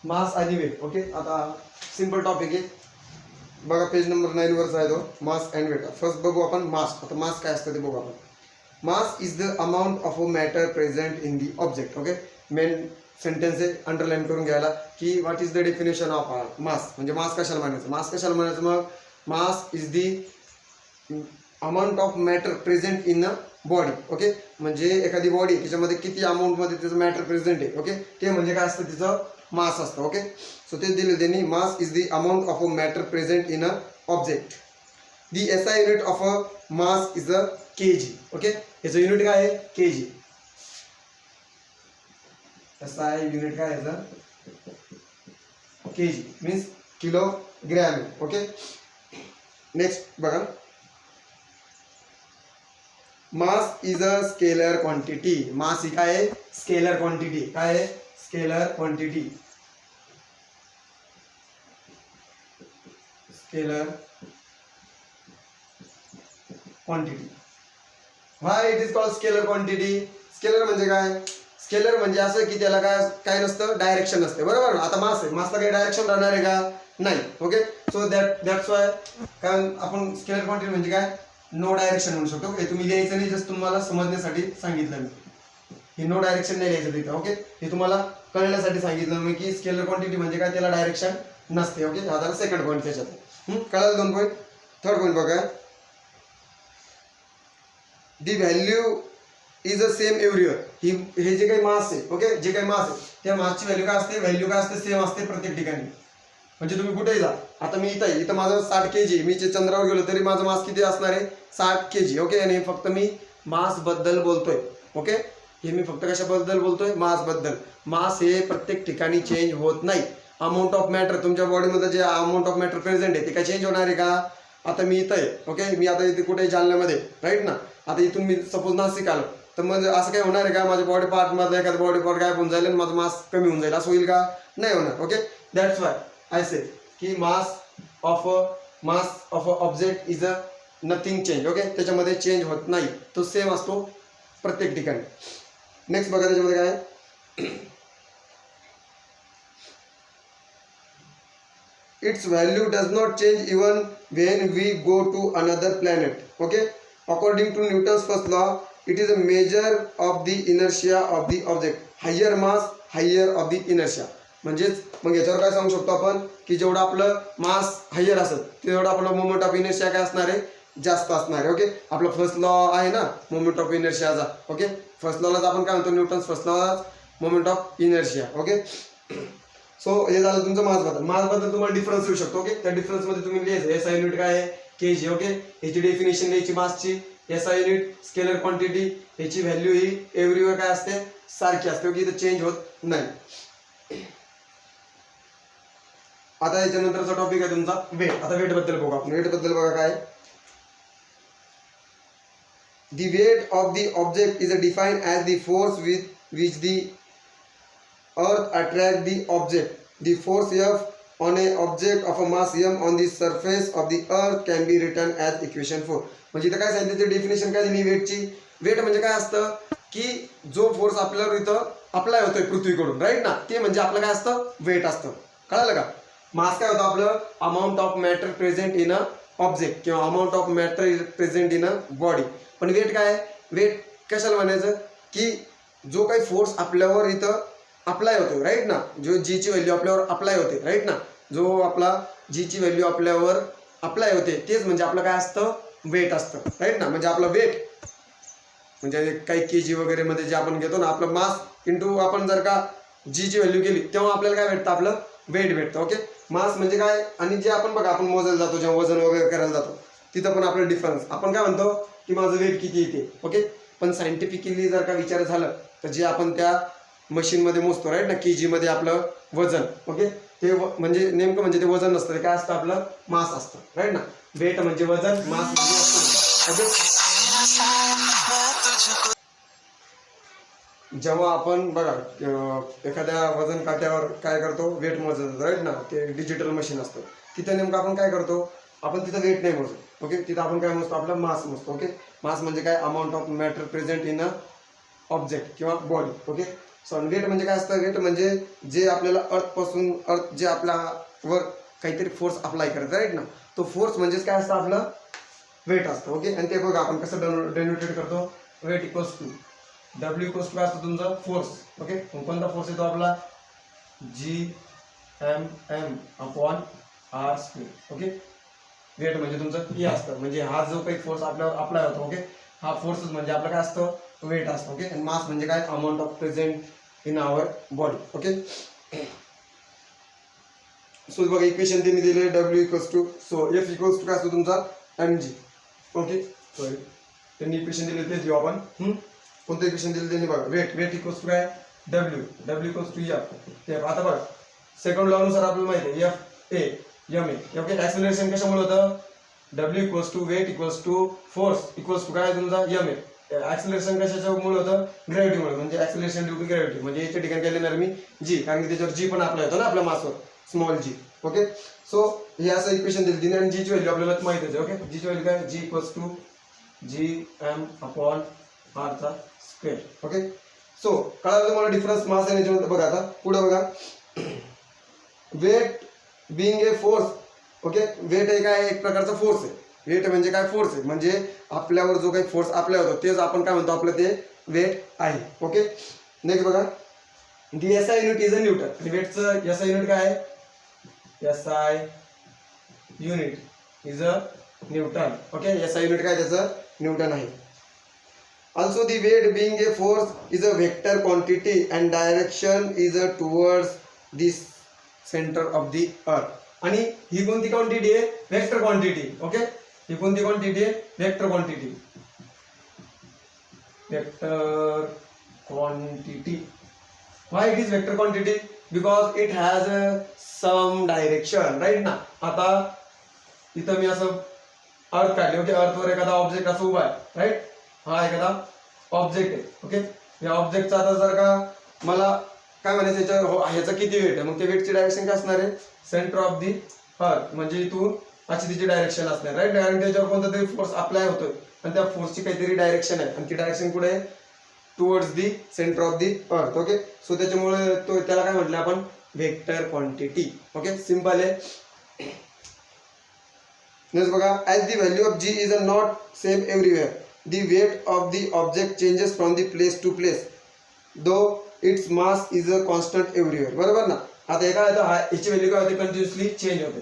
मास आणि weight. Okay, आता simple topic आहे बघा, पेज नंबर 9 वरचा आहे तो, मास अँड वेट. फर्स्ट बघू आपण मास. आता मास काय असतं ते बघू आपण. Mass is the amount of a matter present in the object. Okay, main sentence आहे, अंडरलाईन करून घ्यायला की what is the definition of mass. म्हणजे मास कशाला म्हणायचं, मास कशाला म्हणायचं. मग मास is the amount of matter present in a body. Okay, म्हणजे एखादी बॉडी त्याच्यामध्ये किती अमाऊंटमध्ये त्याचं मॅटर प्रेझेंट आहे. ओके, ते म्हणजे काय असतं, तिचं मास असतं. ओके, सो ते दिले त्यांनी. Mass is the amount of a matter present in a object. The SI unit of a mass is a KG. Okay, याचं युनिट काय आहे, केजी. एसआय युनिट काय याचं, KG means kilogram. Okay, next बघा, mass is a scalar quantity. Mass ही काय आहे, scalar quantity. काय आहे, scalar quantity. Scalar quantity. Why it is called scalar quantity. Scalar म्हणजे काय, स्केलर म्हणजे असं की त्याला काय नसतं, डायरेक्शन नसते. बरोबर ना. आता मास आहे, मासला काही डायरेक्शन राहणार आहे का, नाही. ओके, सो दॅट्स वाय कारण आपण स्केलर क्वांटिटी म्हणजे काय, नो डायरेक्शन म्हणू शकतो. हे तुम्ही लिहायचं नाही, जस्ट तुम्हाला समजण्यासाठी सांगितलं मी. हे नो डायरेक्शन नाही लिहायचं तिथं. ओके, हे तुम्हाला कळण्यासाठी सांगितलं मी की स्केलर क्वांटिटी म्हणजे काय, त्याला डायरेक्शन नसते. ओके, हा झाला सेकंड पॉईंट त्याच्यात. कळालं 2 पॉईंट. थर्ड पॉईंट बघा, the value is a same everywhere. हे जे काही मास आहे, ओके, जे काही मास आहे त्या मासची व्हॅल्यू काय असते, व्हॅल्यू काय असते, सेम असते प्रत्येक ठिकाणी. म्हणजे तुम्ही कुठेही जा, आता मी इथं आहे, इथं माझं 60 kg, मी चंद्रावर गेलो तरी माझं मास किती असणार आहे, 60 kg. ओके, आणि फक्त मी मास बद्दल बोलतोय. ओके, हे मी फक्त कशाबद्दल बोलतोय, मास बद्दल. मास हे प्रत्येक ठिकाणी चेंज होत नाही. अमाऊंट ऑफ मॅटर तुमच्या बॉडीमध्ये जे अमाऊंट ऑफ मॅटर प्रेझेंट आहे ते काय चेंज होणार आहे का. आता मी इथं आहे, ओके, मी आता इथे कुठे जालन्यामध्ये, राईट ना. आता इथून मी सपोज नाशिक आलो, तर म्हणजे असं काय होणार आहे का, माझ्या बॉडी पार्टमधला एखादा बॉडी पार्ट गायब होऊन जाईल आणि माझं मास कमी होऊन जाईल, असं होईल का, नाही होणार. ओके, दॅट्स वाय आय से की mass of a object is a nothing change. Okay, त्याच्यामध्ये चेंज होत नाही, तो सेम असतो प्रत्येक ठिकाणी. नेक्स्ट बघा, त्याच्यामध्ये काय, it's value does not change even when we go to another planet. Okay, according to Newton's first law it is a measure of the inertia of the object. Higher mass higher of the inertia. म्हणजेच मग याच्यावर काय सांगू शकतो आपण की जेवढं आपलं मास हायर असेल तेवढं आपलं मोमेंट ऑफ इनर्शिया काय असणार आहे, जास्त असणार आहे. ओके, आपला फर्स्ट लॉ आहे ना मोमेंट ऑफ इनर्शियाचा. ओके, फर्स्ट लॉलाच आपण काय म्हणतो, Newton's first law moment of inertia. Okay, so हे झालं तुमचं मासबद्दल. मासबद्दल तुम्हाला डिफरन्स येऊ शकतो. ओके, त्या डिफरन्समध्ये तुम्ही लिहायचं एसआय युनिट काय आहे, केजी. ओके, याची डेफिनेशन लिहायची मासची. एसआय युनिट स्केलर क्वांटिटी, याची व्हॅल्यू ही एव्हरीवेअर काय असते, सारखी असते. ओके, इथं चेंज होत नाही. आता याच्यानंतरचा टॉपिक आहे तुमचा वेट. आता वेट बद्दल बघू आपण. वेट बद्दल बघा काय, the weight of the object is defined as the force which the earth attract the object. The force F on a object of a mass m on the surface of the earth can be written as equation 4. म्हणजे इथं काय सांगितलं, ते definition काय दिली वेटची. Weight म्हणजे काय असतं की जो फोर्स आपल्यावर इथं अप्लाय होतोय पृथ्वीकडून, राईट ना, ते म्हणजे आपलं काय असतं, वेट असतं. कळालं का. मास काय होतं आपलं, amount of matter present in a object किंवा amount of matter present in a body. पण वेट काय, वेट कशाला म्हणायचं की जो काही फोर्स आपल्यावर इथं अप्लाय होतो, राईट ना, जो जीची व्हॅल्यू आपल्यावर अप्लाय होते, राईट ना, जो आपला जीची व्हॅल्यू आपल्यावर अप्लाय होते तेच म्हणजे आपलं काय असतं, वेट असतं, राईट ना. म्हणजे आपलं वेट म्हणजे काही केजी वगैरे मध्ये जे आपण घेतो ना, आपलं मास इंटू आपण जर का जीची व्हॅल्यू केली तेव्हा आपल्याला काय भेटतं, आपलं वेट भेटतं. ओके, मास म्हणजे काय, आणि जे आपण बघा आपण मोजायला जातो जेव्हा वजन वगैरे करायला जातो तिथं पण आपलं डिफरन्स, आपण काय म्हणतो की माझं वेट किती येते. ओके, पण सायंटिफिकली जर का विचार झालं तर जे आपण त्या मशीनमध्ये मोजतो, राईट ना, केजी मध्ये आपलं वजन. ओके, ते म्हणजे नेमकं म्हणजे ते वजन नसतं, ते काय असतं, आपलं मास असतं, राईट ना. वेट म्हणजे वजन, मास म्हणजे असतं. ओके, जेव्हा आपण बघा एखाद्या वजन काट्यावर काय करतो, वेट मोजतो, राईट ना, ते डिजिटल मशीन असतं, तिथं नेमकं आपण काय करतो, आपण तिथं वेट नाही मोजतो. ओके, तिथं आपण काय मोजतो, आपलं मास मोजतो. ओके, मास म्हणजे काय, amount of matter present in a object किंवा बॉडी. ओके, सो वेट म्हणजे काय असतं, वेट म्हणजे जे आपल्याला अर्थपासून अर्थ जे आपल्यावर काहीतरी फोर्स अप्लाय करत राईट ना, तो फोर्स म्हणजेच काय असतं आपलं वेट असतं. ओके, आणि ते बघा आपण कसं डेनोटेट करतो, weight equals to W equals to काय असतं तुमचा फोर्स. ओके, कोणता फोर्स येतो आपला G upon R square. Okay, weight म्हणजे तुमचं हे असतं, म्हणजे हा जो काही फोर्स आपल्यावर अप्लाय होतो. ओके, हा फोर्स म्हणजे आपलं काय असतं वेट असतं. ओके, आणि मास म्हणजे काय amount of present in our body. Okay, so बघा इक्वेशन त्यांनी दिले W equals to, so F equals to काय असतो तुमचा mg. ओके, सॉरी त्यांनी इक्वेशन दिले तेच घेऊ आपण. कोणतं इक्वेशन दिलं त्यांनी बघा, वेट इक्वल्स टू काय डब्ल्यू इक्वल्स टू एफ. आता बघा सेकंड लॉ नुसार आपल्याला माहिती आहे F A M A. Okay, acceleration कशामुळे होतं, W equals to weight equals to force equals to काय तुमचा एम ए. ऍक्सेलरेशन कशाच्यामुळे होतं, ग्रॅव्हिटीमुळे, म्हणजे ऍक्सेलरेशन ड्यू टू ग्रॅव्हिटी, म्हणजे याच्या ठिकाणी काय लिहिणार मी जी, कारण की त्याच्यावर जी पण अप्लाय होतो ना आपल्या मासवर, स्मॉल जी. ओके, सो हे असं इक्वेशन दिली आणि जी ची व्हॅल्यू आपल्याला माहितीच आहे. ओके, जी ची व्हॅल्यू काय g equals to GM upon r चा स्क्वेअर. ओके, सो कळालं तुम्हाला डिफरन्स मास आणि याच्यामध्ये. बघा आता पुढे बघा, weight being a force. Okay, weight हे काय एक प्रकारचा फोर्स आहे. वेट म्हणजे काय फोर्स आहे, म्हणजे आपल्यावर जो काही फोर्स अप्लाय होतो तेच आपण काय म्हणतो आपलं ते वेट आहे. ओके, नेक्स्ट बघा, the S I unit is a newton. आणि वेटचं एस आय युनिट काय आहे, S I unit is a newton. Okay, S I unit काय त्याचं न्यूटन आहे. Also the weight being a force is a vector quantity and direction is a towards the center of the earth. आणि ही कोणती quantity आहे, vector quantity. Okay, ही कोणती quantity आहे, vector quantity. Vector quantity. why it is vector quantity, because it has some direction, right ना. आता इथं मी असं अर्थ काढले. ओके, अर्थवर एखादा ऑब्जेक्ट असं उभा आहे, राईट, हा एखादा ऑब्जेक्ट आहे. ओके, या ऑब्जेक्टचा आता जर का मला काय म्हणायचं याच्यावर ह्याचं किती वेट आहे, मग ते वेटची डायरेक्शन काय असणार आहे, सेंटर ऑफ दी अर्थ, म्हणजे इथून अशी तिची डायरेक्शन असणार, राईट. कारण त्याच्यावर कोणता तरी फोर्स अप्लाय होतोय आणि त्या फोर्सची काहीतरी डायरेक्शन आहे आणि ती डायरेक्शन कुठे आहे, towards the centre of the earth. Okay, so त्याच्यामुळे तो त्याला काय म्हटलं आपण वेक्टर क्वांटिटी. ओके, सिंपल आहे. नेक्स्ट बघा, as the value of G is a not same everywhere, the weight of the object changes from the place to place though its mass is a constant everywhere. बरोबर ना. आता हे काय होतं, याची value काय होते, कंटिन्युअसली चेंज होते.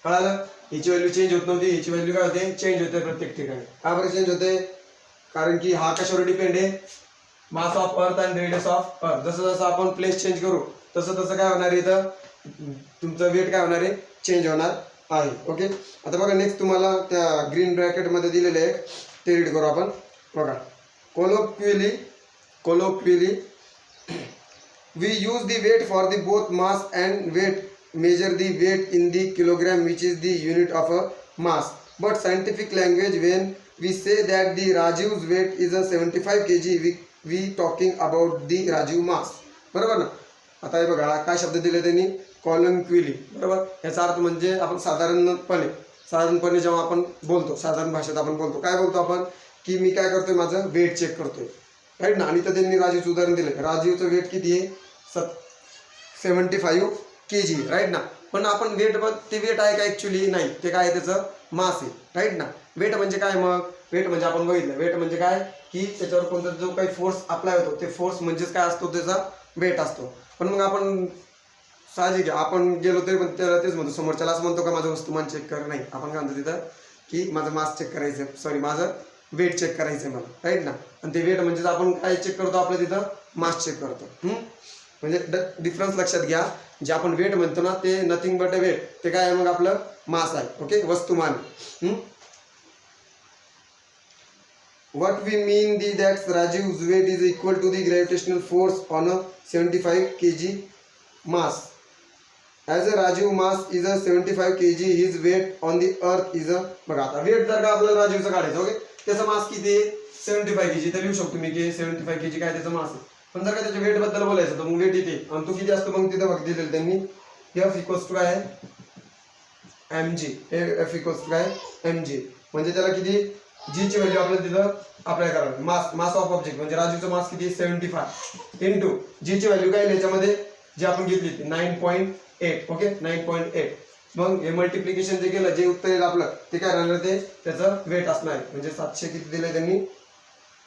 कळालं, याची व्हॅल्यू चेंज होत नव्हती, याची व्हॅल्यू काय होते चेंज होते प्रत्येक ठिकाणी. का बरं चेंज होते, कारण की हा कशावर डिपेंड आहे, mass of earth and radius of earth. जसं जसं आपण प्लेस चेंज करू तसं तसं काय होणार आहे, इथं तुमचं वेट काय होणार आहे, चेंज होणार आहे. ओके, आता बघा नेक्स्ट तुम्हाला त्या ग्रीन ब्रॅकेटमध्ये दिलेले आहे ते रीड करू आपण. बघा, colloquially we use the weight for the both mass and weight measure the weight in the kilogram which is the unit of a mass, but scientific language when we say that the Rajiv's weight is a 75 kg we talking about the Rajiv mass. बरोबर ना. आता हे बघा काय शब्द दिले त्यांनी, कॉलम्क्विली. बरोबर, याचा अर्थ म्हणजे आपण साधारणपणे जेव्हा आपण बोलतो, साधारण भाषेत आपण बोलतो, काय बोलतो आपण, की मी काय करतोय, माझं वेट चेक करतोय, राईट ना. आणि तर त्यांनी राजीवचं उदाहरण दिलं, राजीवचं वेट किती आहे, 75 kg, राईट ना. पण आपण वेट, ते वेट आहे का ऍक्च्युली, नाही, ते काय त्याचं मास आहे, राईट ना. वेट म्हणजे काय, मग वेट म्हणजे आपण बघितलं, वेट म्हणजे काय की त्याच्यावर कोणता जो काही फोर्स अप्लाय होतो ते फोर्स म्हणजेच काय असतो, त्याचा वेट असतो. पण मग आपण साहजिक आहे, आपण गेलो तरी पण त्याला तेच म्हणतो, समोरच्याला असं म्हणतो का माझं वस्तुमान चेक कर, नाही, आपण काय म्हणतो तिथं की माझं मास चेक करायचं, सॉरी माझं वेट चेक करायचं आहे मला, राईट ना. आणि ते वेट म्हणजेच आपण काय चेक करतो, आपलं तिथं मास चेक करतो. म्हणजे डिफरन्स लक्षात घ्या, जे आपण वेट म्हणतो ना ते नथिंग बट अ वेट, ते काय आहे मग आपलं मास आहे. ओके, वस्तुमान. What we mean the that Rajiv's weight is equal to the gravitational force on a 75 kg mass. As a Rajiv mass is a 75 kg, his weight on the earth is अ. बघा आता weight जर का आपल्याला राजीवचं काढायचं, ओके, त्याचा मास किती आहे, 75 kg. तर लिहू शकतो मी की 75 kg काय त्याचा मास आहे. पण जर का त्याच्या वेट बद्दल बोलायचं तर मग वेट इथे आणि तो किती असतो, मग तिथं बघ दिलेलं त्यांनी एफ इक्वल्स टू आहे mg. एफ इक्वल्स टू आहे mg, म्हणजे त्याला किती जी ची व्हॅल्यू आपल्याला तिथं अप्लाय करावी. मास ऑफ ऑब्जेक्ट म्हणजे राजूचं मास किती 75 इंटू जी ची व्हॅल्यू काय याच्यामध्ये जी आपण घेतली ती 9.8. ओके 9.8. मग हे मल्टिप्लिकेशन जे केलं जे उत्तर येईल आपलं ते काय राहणार ते त्याचं वेट असणार आहे. म्हणजे 700 किती दिले त्यांनी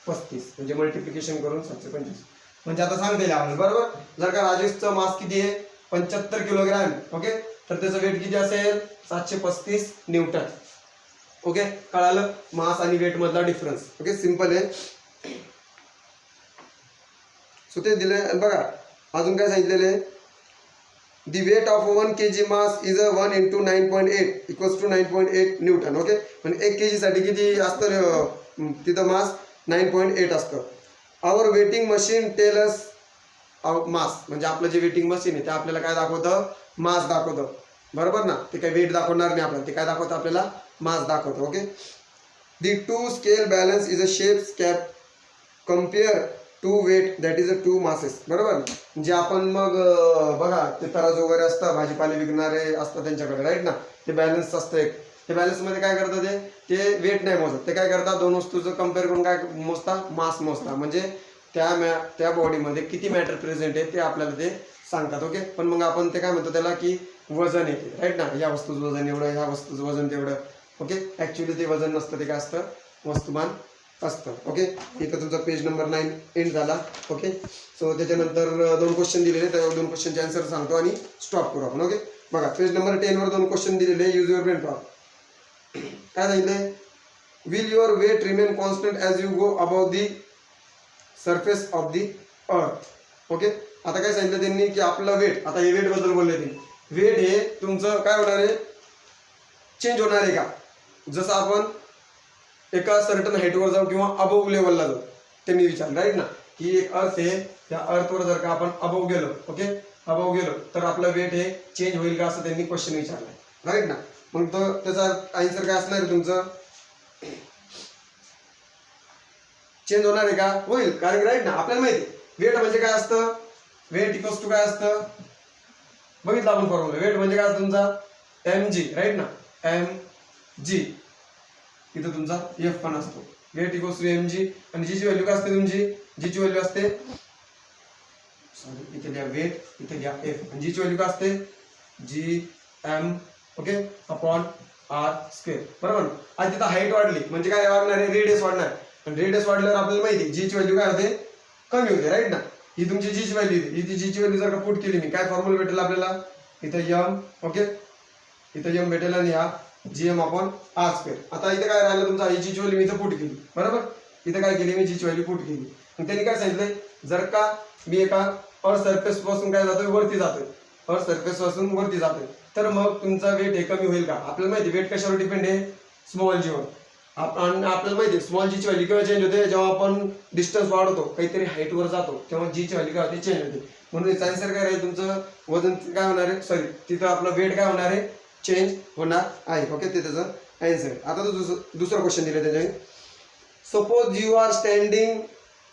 35 म्हणजे मल्टिप्लिकेशन करून 725 म्हणजे आता सांगता येईल आपल्याला बरोबर. जर का राजेशचं मास किती आहे 75 किलोग्रॅम. ओके तर त्याचं वेट किती असेल 735 न्यूटन. ओके कळालं मास आणि वेट मधला डिफरन्स. ओके सिंपल आहे. सो ते दिले बघा. अजून काय सांगितलेले the weight of 1 kg mass is a 1 into 9.8 equals to 9.8 Newton. Okay पण 1 kg साठी किती असतं तिथं मास 9.8 असतं. आवर वेटिंग मशीन टेल अस मास म्हणजे आपलं जे वेटिंग मशीन आहे ते आपल्याला काय दाखवतं मास दाखवतं बरोबर ना. ते काय वेट दाखवणार नाही आपल्याला ते काय दाखवतं आपल्याला मास दाखवतं. Okay the two scale balance is a shape cap compare to weight that is a two masses. बरोबर जे आपण मग बघा ते तराजू वगैरे असतं भाजीपाले विकणारे असतात त्यांच्याकडे राईट ना. ते बॅलन्स असतं एक. ते बॅलन्स मध्ये काय करतात ते वेट नाही मोजत. ते काय करतात दोन वस्तूचं कम्पेअर करून काय मोजता मास मोजता म्हणजे त्या बॉडीमध्ये किती मॅटर प्रेझेंट आहे ते आपल्याला ते सांगतात. ओके पण मग आपण ते काय म्हणतो त्याला की वजन येते राईट ना. या वस्तूचं वजन एवढं ह्या वस्तूचं वजन तेवढं. ओके ऍक्च्युली ते वजन नसतं ते काय असतं वस्तुमान असतं. ओके इथं तुमचा पेज नंबर 9 एंड झाला. ओके सो त्याच्यानंतर 2 क्वेश्चन दिलेले त्या 2 क्वेश्चनचे आन्सर सांगतो आणि स्टॉप करू आपण. ओके बघा पेज नंबर 10 वर 2 क्वेश्चन दिलेले यूज युअर ब्रेन पॉवर. काय सांगितलंय will your weight remain constant as you go about the surface of the earth. Okay आता काय सांगितलं त्यांनी की आपलं वेट आता हे वेट बद्दल बोलले त्यांनी. वेट हे तुमचं काय होणार आहे चेंज होणार आहे का जसं आपण एका सर्टन हाईटवर जाऊ किंवा अबोव लेवलला जाऊ त्यांनी विचारलं राईट ना की एक अर्थ आहे त्या अर्थवर जर का आपण अबोव गेलो. ओके अबोव गेलो तर आपलं वेट हे चेंज होईल का असं त्यांनी क्वेश्चन विचारलाय राईट ना. मग तो त्याचा आन्सर काय असणार आहे तुमचं चेंज होणार आहे का होईल कारण राईट ना आपल्याला माहिती वेट म्हणजे काय असतं वेट इक्वल्स टू काय असतं बघितलं आपण फॉर्म्युला. वेट म्हणजे काय असतं तुमचा mg राईट ना mg इथं तुमचा एफ पण असतो. वेट इक्वल्स टू mg आणि जी ची व्हॅल्यू काय असते तुमची जी ची व्हॅल्यू असते सॉरी इथे द्या वेट इथे द्या एफ आणि जी ची व्हॅल्यू काय असते G M okay upon R square बरोबर. आणि तिथं हाईट वाढली म्हणजे काय वाढणार आहे रेडियस वाढणार आणि रेडियस वाढल्यावर आपल्याला माहिती आहे जी ची व्हॅल्यू काय होते कमी होते राईट ना. ही तुमची जी ची व्हॅल्यू आहे ही जी ची व्हॅल्यू जर का पुट केली मी काय फॉर्म्युला भेटेल आपल्याला इथं एम ओके इथं एम भेटेल आणि हा जीएम अपॉन आर स्क्वेअर. आता इथे काय राहिलं तुमचा जी ची व्हॅल्यू मी इथं पुट केली बरोबर. इथं काय केली मी जी ची व्हॅल्यू पुट केली आणि त्यांनी काय सांगितलंय जर का मी एका अर्थ सरफेस पासून काय जातोय वरती जातोय अर्थ सरफेस पासून वरती जातोय तर मग तुमचा वेट हे कमी होईल का. आपल्याला माहिती वेट कशावर डिपेंड आहे स्मॉल जी वर. आपल्याला माहिती आहे स्मॉल जी ची व्हॅल्यू केव्हा चेंज होते जेव्हा आपण डिस्टन्स वाढवतो काहीतरी हाईट वर जातो तेव्हा जी ची व्हॅल्यू काय होते चेंज होते. म्हणून याचा आन्सर काय राहील तुमचं वजन काय होणार आहे सॉरी तिथं आपलं वेट काय होणार आहे चेंज होणार आहे. ओके ते त्याचं आन्सर. आता तो दुसरा क्वेश्चन दिला त्याच्याने suppose you are standing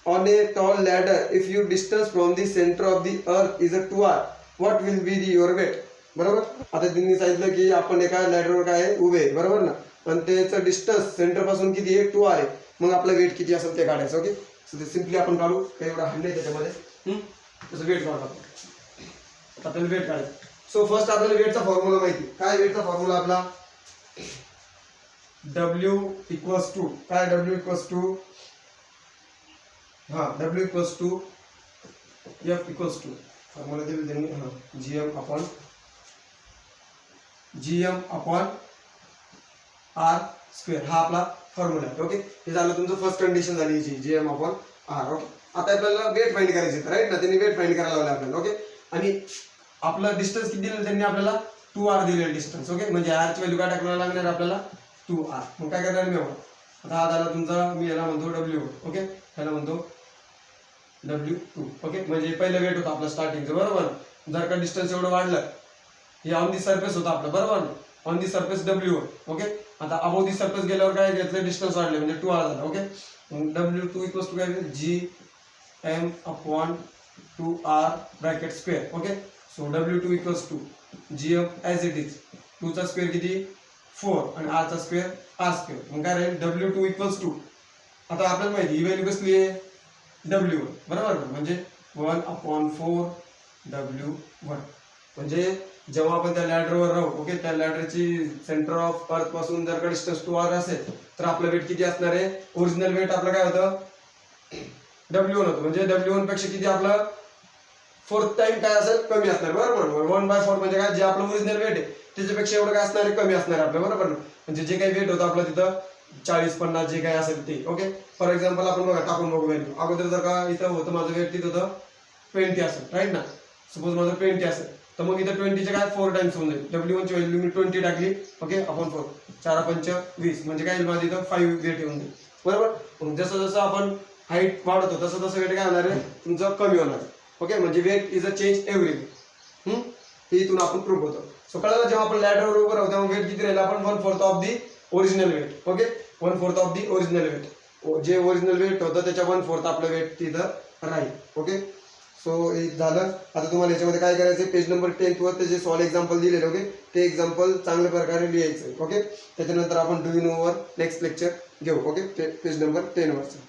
on a tall ladder if you distance from the centre of the earth is a 2r what will be the your weight. बरोबर आता त्यांनी सांगितलं की आपण एका लॅडरवर काय उभे आहे बरोबर ना आणि त्याचं डिस्टन्स सेंटर पासून किती आहे 2r आहे. मग आपलं वेट किती असेल ते काढायचं. ओके सो ते सिम्पली आपण काढू काही एवढा हार्ड नाही त्याच्यामध्ये त्याचं वेट काढू आपण आपल्याला वेट काढायचं. सो फर्स्ट आपल्याला वेटचा फॉर्म्युला माहिती काय वेटचा फॉर्म्युला आपला W इक्वल्स टू काय W equals to W equals to F equals to formula दिली त्यांनी GM अपॉन R स्क्वेअर हा आपला फॉर्म्युला आहे. ओके हे झालं तुमचं फर्स्ट कंडिशन झाली GM अपॉन R. ओके आता आपल्याला वेट फाइंड करायचे राईट ना त्यांनी वेट फाइंड करायला लावलं आपल्याला. ओके आणि आपलं डिस्टन्स किती दिलं त्यांनी आपल्याला 2r दिलेलं डिस्टन्स. ओके म्हणजे r ची व्हॅल्यू काय टाकायला लागणार आपल्याला 2r. मग काय करणार मी आता हा झाला तुमचा मी याला म्हणतो W. ओके याला म्हणतो W2. ओके म्हणजे पहिलं वेट होतं आपलं स्टार्टिंगचं बरोबर. जर का डिस्टन्स एवढं वाढलं हे ऑन दी सरफेस होतं आपलं बरोबर on the surface W. Okay आता अबोव दी सरफेस गेल्यावर काय घेतलं डिस्टन्स वाढले म्हणजे 2r झालं. ओके W2 इक्वल्स टू काय GM upon 2r bracket square. Okay so W2 equals to GM as it is 2 चा स्क्वेअर किती 4 आणि आरचा स्क्वेअर आर स्क्वेअर. मग काय राहील W2 इक्वल्स टू, आता आपल्याला माहिती ही व्हॅल्यू कसली आहे W1 बरोबर ना, म्हणजे 1/4 W1. म्हणजे जेव्हा आपण त्या लॅडरवर राहू, ओके, त्या लॅडरची सेंटर ऑफ अर्थ पासून जर का डिस्टन्स टू आर असेल तर आपलं वेट किती असणार आहे, ओरिजिनल वेट आपलं काय होतं W1 होतं, म्हणजे W1 पेक्षा किती आपलं 4th टाइम काय असेल कमी असणार बरोबर. 1/4 म्हणजे काय, जे आपलं ओरिजिनल वेट आहे त्याच्यापेक्षा एवढं काय असणार आहे कमी असणार आहे आपलं बरोबर ना. म्हणजे जे काही वेट होतं आपलं तिथं 40-50 जे काय असेल ते, ओके. फॉर एक्झाम्पल आपण बघा टाकून बघू व्हॅल्यू. अगोदर जर का इथं होतं माझं वेट तिथं होतं 20 असेल राईट ना, सपोज माझं 20 असेल तर मग इथं 20चे काय 4 टाइम्स होऊन जाईल. W1 ची व्हॅल्यू मी 20 टाकली, ओके, अपॉन 4, 4×5 = 20, म्हणजे काय माझं इथं 5 वेट येऊन जाईल बरोबर. मग जसं जसं आपण हाईट वाढवतो तसं तसं वेट काय होणार आहे तुमचं कमी होणार आहे, ओके. म्हणजे weight is a change every day, हे इथून आपण प्रूव्ह होतो. सो कळलं, जेव्हा आपण लॅडरवर उभं राहू तेव्हा वेट किती राहील, आपण 1/4 of the original weight, okay, 1/4 of the original weight. जे ओरिजिनल वेट होतं त्याच्या 1/4 आपलं वेट तिथं राहील, ओके. सो हे झालं. आता तुम्हाला याच्यामध्ये काय करायचं, पेज नंबर 10 वर ते जे सॉल्व एक्झाम्पल दिलेले, ओके, ते एक्झाम्पल चांगल्या प्रकारे लिहायचं, ओके. त्याच्यानंतर आपण डू यू नो वर नेक्स्ट लेक्चर घेऊ, ओके, पेज नंबर 10 वरचं.